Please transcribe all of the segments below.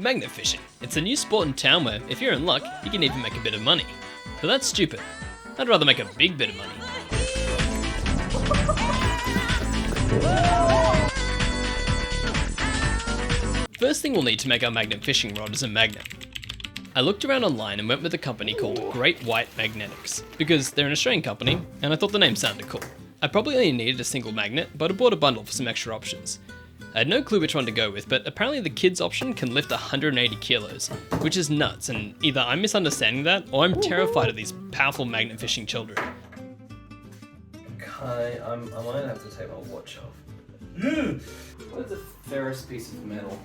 Magnet fishing. It's a new sport in town where, if you're in luck, you can even make a bit of money. But that's stupid. I'd rather make a big bit of money. First thing we'll need to make our magnet fishing rod is a magnet. I looked around online and went with a company called Great White Magnetics, because they're an Australian company, and I thought the name sounded cool. I probably only needed a single magnet, but I bought a bundle for some extra options. I had no clue which one to go with, but apparently the kids option can lift 180 kilos, which is nuts, and either I'm misunderstanding that, or I'm terrified of these powerful magnet fishing children. Okay, I might have to take my watch off. What is a ferrous piece of metal?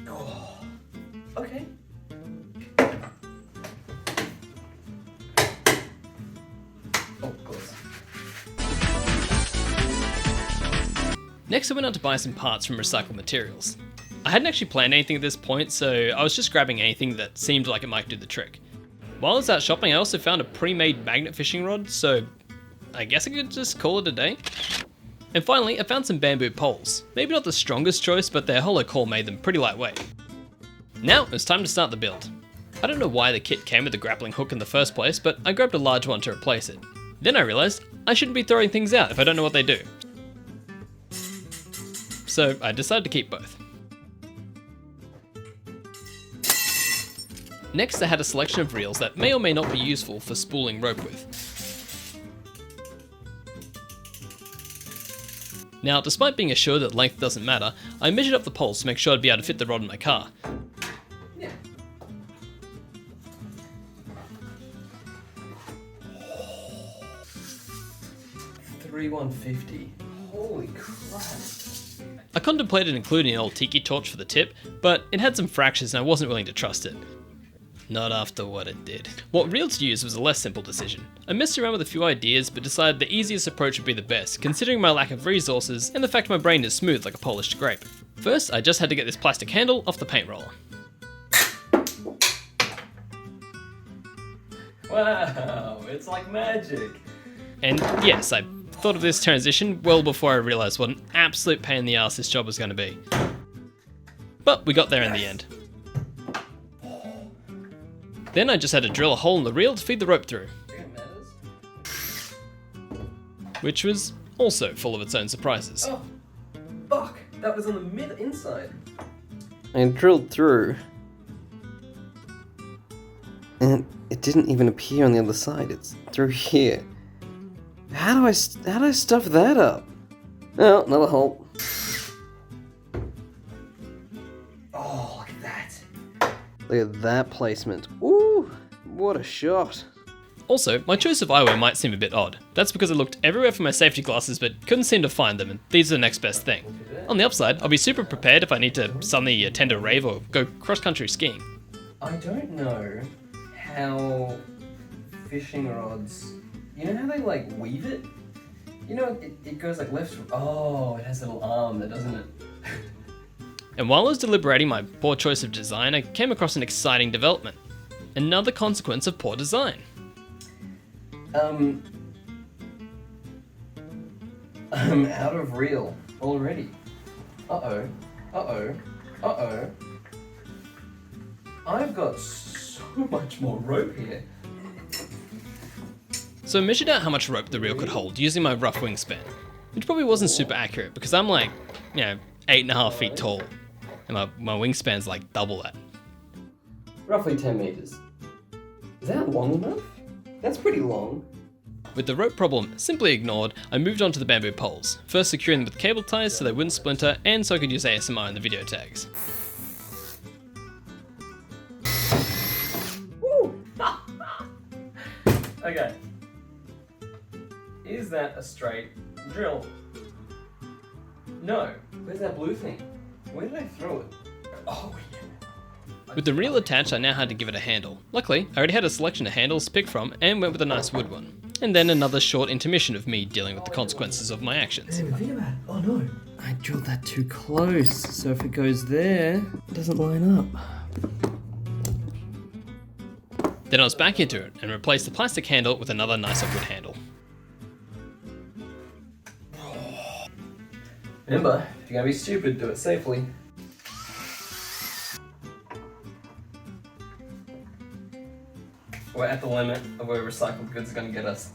Oh, okay. Next I went out to buy some parts from recycled materials. I hadn't actually planned anything at this point, so I was just grabbing anything that seemed like it might do the trick. While I was out shopping, I also found a pre-made magnet fishing rod, so I guess I could just call it a day. And finally, I found some bamboo poles. Maybe not the strongest choice, but their hollow core made them pretty lightweight. Now it's time to start the build. I don't know why the kit came with a grappling hook in the first place, but I grabbed a large one to replace it. Then I realised I shouldn't be throwing things out if I don't know what they do. So I decided to keep both. Next I had a selection of reels that may or may not be useful for spooling rope with. Now, despite being assured that length doesn't matter, I measured up the poles to make sure I'd be able to fit the rod in my car. Yeah. $3,150. Holy crap. I contemplated including an old tiki torch for the tip, but it had some fractures and I wasn't willing to trust it. Not after what it did. What reel to use was a less simple decision. I messed around with a few ideas, but decided the easiest approach would be the best, considering my lack of resources and the fact my brain is smooth like a polished grape. First, I just had to get this plastic handle off the paint roller. Wow, it's like magic. And yes, I thought of this transition well before I realised what an absolute pain in the ass this job was going to be. But we got there in the end. Then I just had to drill a hole in the reel to feed the rope through. Which was also full of its own surprises. Oh, fuck! That was on the inside. I drilled through, and it didn't even appear on the other side. It's through here. How do I stuff that up? Oh, another hole. Oh, look at that. Look at that placement. Ooh, what a shot. Also, my choice of eyewear might seem a bit odd. That's because I looked everywhere for my safety glasses but couldn't seem to find them, and these are the next best thing. On the upside, I'll be super prepared if I need to suddenly attend a rave or go cross-country skiing. I don't know how fishing rods, you know how they like weave it? You know, it goes like left, oh, it has a little arm that doesn't it? And while I was deliberating my poor choice of design, I came across an exciting development. Another consequence of poor design. I'm out of reel already. Uh-oh. I've got so much more rope here. So I measured out how much rope the reel could hold using my rough wingspan, which probably wasn't super accurate because I'm like, 8.5 feet tall, and my wingspan's like double that. Roughly 10 meters. Is that long enough? That's pretty long. With the rope problem simply ignored, I moved on to the bamboo poles, first securing them with cable ties so they wouldn't splinter and so I could use ASMR in the video tags. Woo! Okay. Is that a straight drill? No. Where's that blue thing? Where did I throw it? Oh, yeah. With the reel attached, I now had to give it a handle. Luckily, I already had a selection of handles to pick from and went with a nice wood one. And then another short intermission of me dealing with the consequences of my actions. Oh no. I drilled that too close, so if it goes there, it doesn't line up. Then I was back into it and replaced the plastic handle with another nicer wood handle. Remember, if you're gonna be stupid, do it safely. We're at the limit of where recycled goods are gonna get us.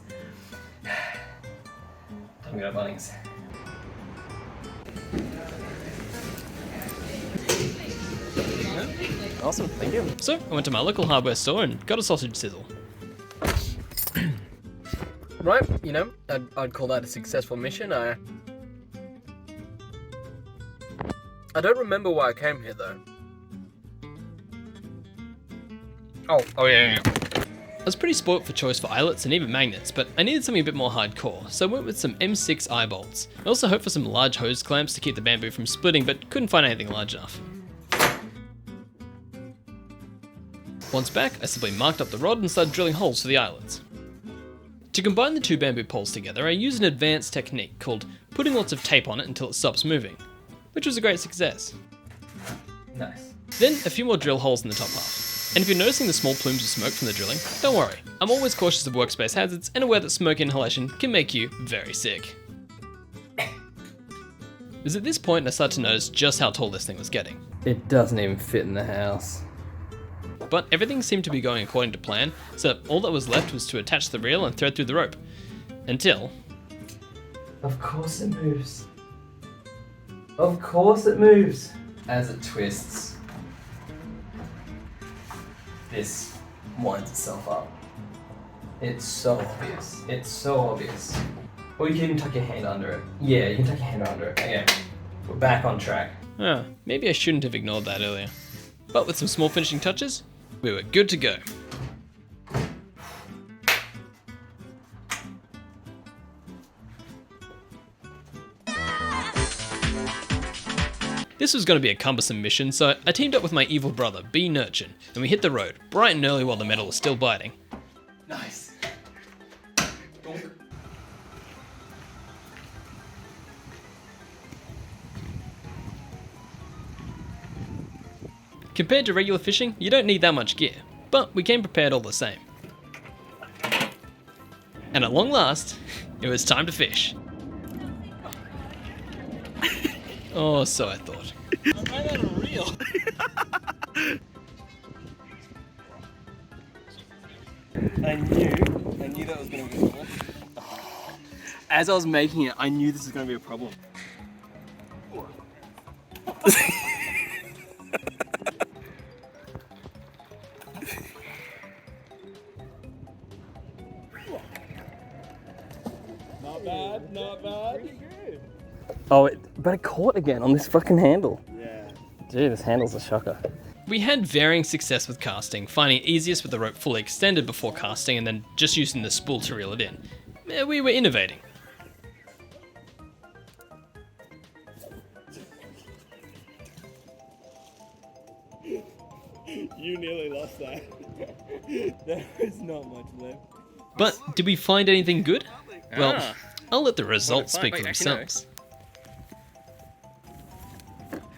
Time to go to Bunnings. Awesome, thank you. So, I went to my local hardware store and got a sausage sizzle. Right, you know, I'd call that a successful mission. I don't remember why I came here though. Oh yeah. I was pretty spoilt for choice for eyelets and even magnets, but I needed something a bit more hardcore, so I went with some M6 eye bolts. I also hoped for some large hose clamps to keep the bamboo from splitting, but couldn't find anything large enough. Once back, I simply marked up the rod and started drilling holes for the eyelets. To combine the two bamboo poles together, I used an advanced technique called putting lots of tape on it until it stops moving, which was a great success. Nice. Then a few more drill holes in the top half. And if you're noticing the small plumes of smoke from the drilling, don't worry. I'm always cautious of workspace hazards and aware that smoke inhalation can make you very sick. It was at this point I started to notice just how tall this thing was getting. It doesn't even fit in the house. But everything seemed to be going according to plan, so all that was left was to attach the reel and thread through the rope. Until... Of course it moves. Of course it moves. As it twists, this winds itself up. It's so obvious. It's so obvious. Or you can even tuck your hand under it. Yeah, you can tuck your hand under it. Okay, we're back on track. Maybe I shouldn't have ignored that earlier. But with some small finishing touches, we were good to go. This was going to be a cumbersome mission, so I teamed up with my evil brother, B. Nurchin, and we hit the road, bright and early while the metal was still biting. Nice. Donk. Compared to regular fishing, you don't need that much gear, but we came prepared all the same. And at long last, it was time to fish. Oh, so I thought. I made that a reel. I knew that was going to be a problem. As I was making it, I knew this was going to be a problem. Not bad, not bad. Pretty good. Oh, but it caught again on this fucking handle. Yeah. Gee, this handle's a shocker. We had varying success with casting, finding it easiest with the rope fully extended before casting and then just using the spool to reel it in. We were innovating. You nearly lost that. There was not much left. But did we find anything good? Well, I'll let the results speak for themselves.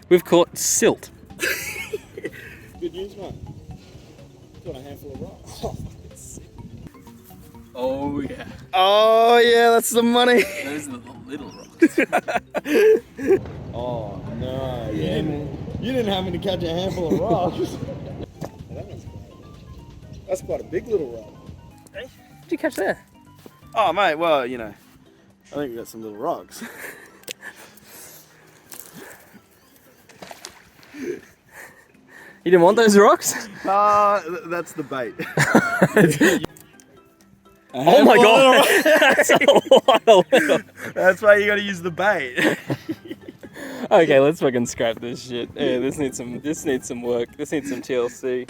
We've caught silt. Good news, man. Got a handful of rocks. Oh yeah. Oh yeah, that's the money. Those are the little rocks. Oh no, you didn't happen to catch a handful of rocks. That's quite a big little rock. Hey, what did you catch there? Oh mate, well, you know, I think we got some little rocks. You didn't want those rocks? That's the bait. Oh my god! That's a lot of little. That's why you gotta use the bait. Okay, let's fucking scrap this shit. Yeah, this needs some work. This needs some TLC.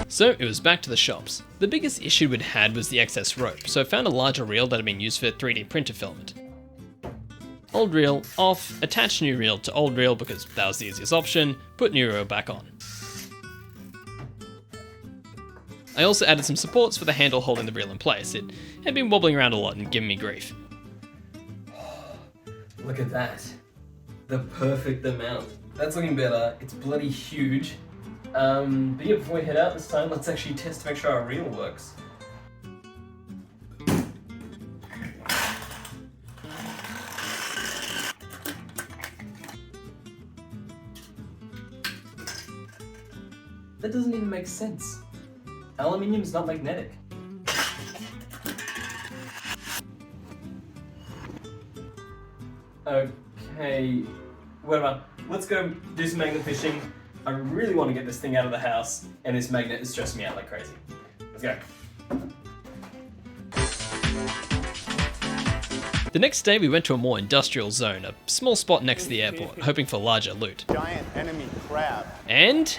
So it was back to the shops. The biggest issue we'd had was the excess rope, so I found a larger reel that had been used for 3D printer filament. Old reel off, attach new reel to old reel because that was the easiest option, put new reel back on. I also added some supports for the handle holding the reel in place. It had been wobbling around a lot and giving me grief. Look at that. The perfect amount. That's looking better. It's bloody huge. But yeah, before we head out this time, let's actually test to make sure our reel works. That doesn't even make sense. Aluminium's not magnetic. Okay, whatever. Let's go do some magnet fishing. I really want to get this thing out of the house, and this magnet is stressing me out like crazy. Let's go. The next day we went to a more industrial zone, a small spot next to the airport, hoping for larger loot. Giant enemy crab. And...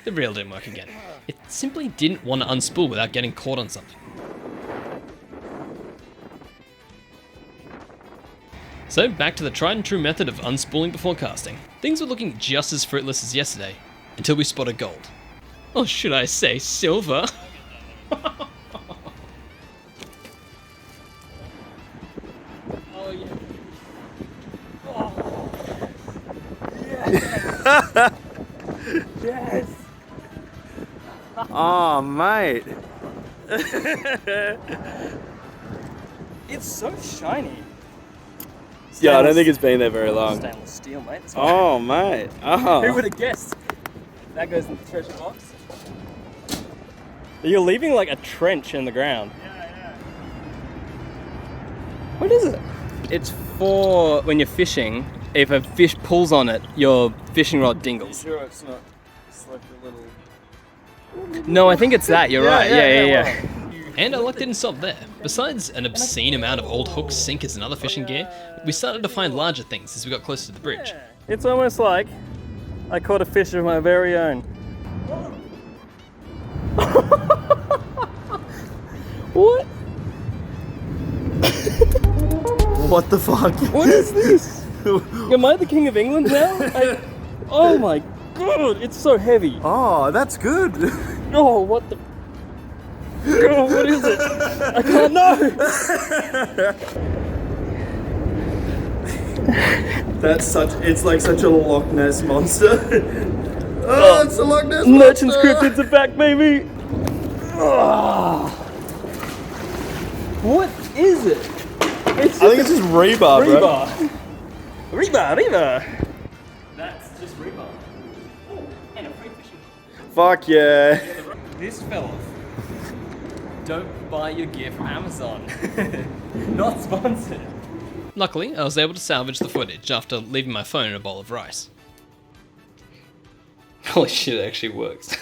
the reel didn't work again. It simply didn't want to unspool without getting caught on something. So back to the tried and true method of unspooling before casting. Things were looking just as fruitless as yesterday, until we spotted gold. Or should I say silver? Oh yeah. Yes. Oh, mate. It's so shiny. Yeah, I don't think it's been there very long. Stainless steel, mate. It's Oh, mate. Who Oh. would have guessed? That goes in the treasure box. You're leaving like a trench in the ground. Yeah. What is it? It's for when you're fishing. If a fish pulls on it, your fishing rod dingles. Sure, it's not. It's like a little. No, I think it's that. You're right. Yeah. And our luck didn't stop there. Besides an obscene amount of old hooks, sinkers, and other fishing gear, we started to find larger things as we got closer to the bridge. It's almost like I caught a fish of my very own. What? What the fuck? What is this? Am I the king of England now? Oh my god, it's so heavy. Oh, that's good. Oh, what the? Oh, what is it? I can't know. That's such. It's like such a Loch Ness monster. Oh, it's a Loch Ness Merchant's monster. cryptids are back, baby. Oh. What is it? It's I think it's just rebar, bro. Rebar. That's just rebar. Oh, and a free fishing rod. Fuck yeah. This fell off. Don't buy your gear from Amazon. Not sponsored. Luckily, I was able to salvage the footage after leaving my phone in a bowl of rice. Holy shit, it actually works.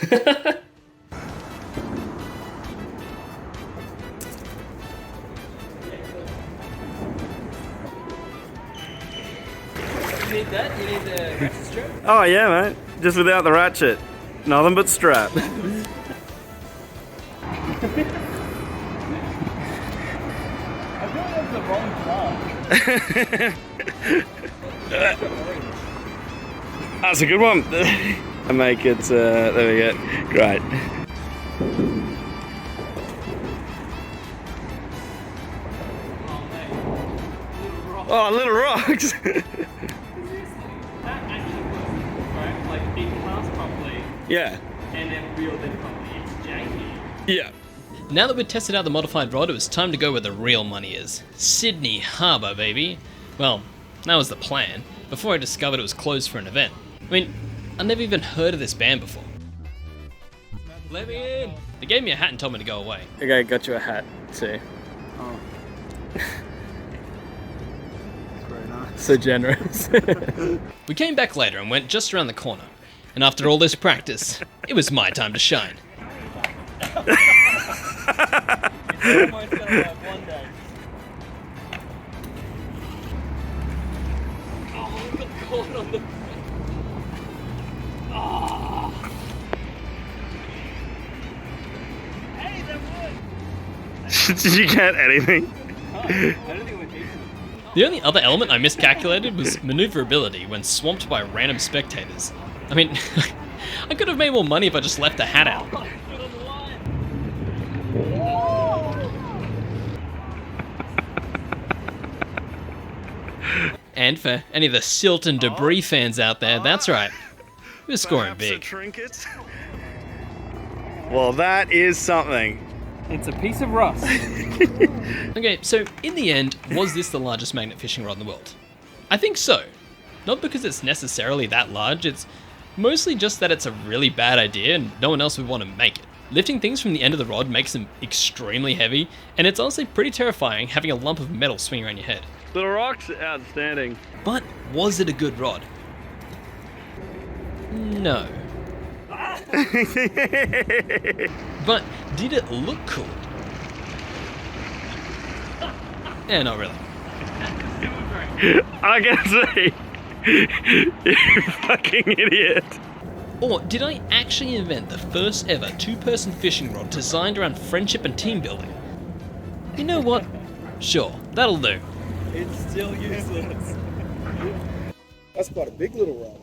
You need that? You need the ratchet strap? Oh yeah, mate. Just without the ratchet. Nothing but strap. I feel like that's the wrong plant. That's a good one. I make it. There we go. Great. Oh, little rocks. That actually works, right? Like it casts properly Yeah. and then reeled in properly. It's janky. Yeah. Now that we'd tested out the modified rod, it was time to go where the real money is. Sydney Harbour, baby. Well, that was the plan, before I discovered it was closed for an event. I mean, I'd never even heard of this band before. Let me in! They gave me a hat and told me to go away. Okay, got you a hat too. Oh. Very nice. So generous. We came back later and went just around the corner. And after all this practice, it was my time to shine. It's almost gonna work one day. Oh, we got caught on the... Oh. Hey, that worked! Did you get anything? I don't think we're decent. The only other element I miscalculated was maneuverability when swamped by random spectators. I mean, I could have made more money if I just left the hat out. And for any of the silt and debris fans out there, that's right. We're scoring Perhaps a big. trinket? Well, that is something. It's a piece of rust. Okay, so in the end, was this the largest magnet fishing rod in the world? I think so. Not because it's necessarily that large, it's mostly just that it's a really bad idea and no one else would want to make it. Lifting things from the end of the rod makes them extremely heavy, and it's honestly pretty terrifying having a lump of metal swing around your head. The rock's outstanding. But was it a good rod? No. But did it look cool? Yeah, not really. I can say, you fucking idiot. Or did I actually invent the first ever two-person fishing rod designed around friendship and team building? You know what? Sure, that'll do. It's still useless. That's quite a big little rod.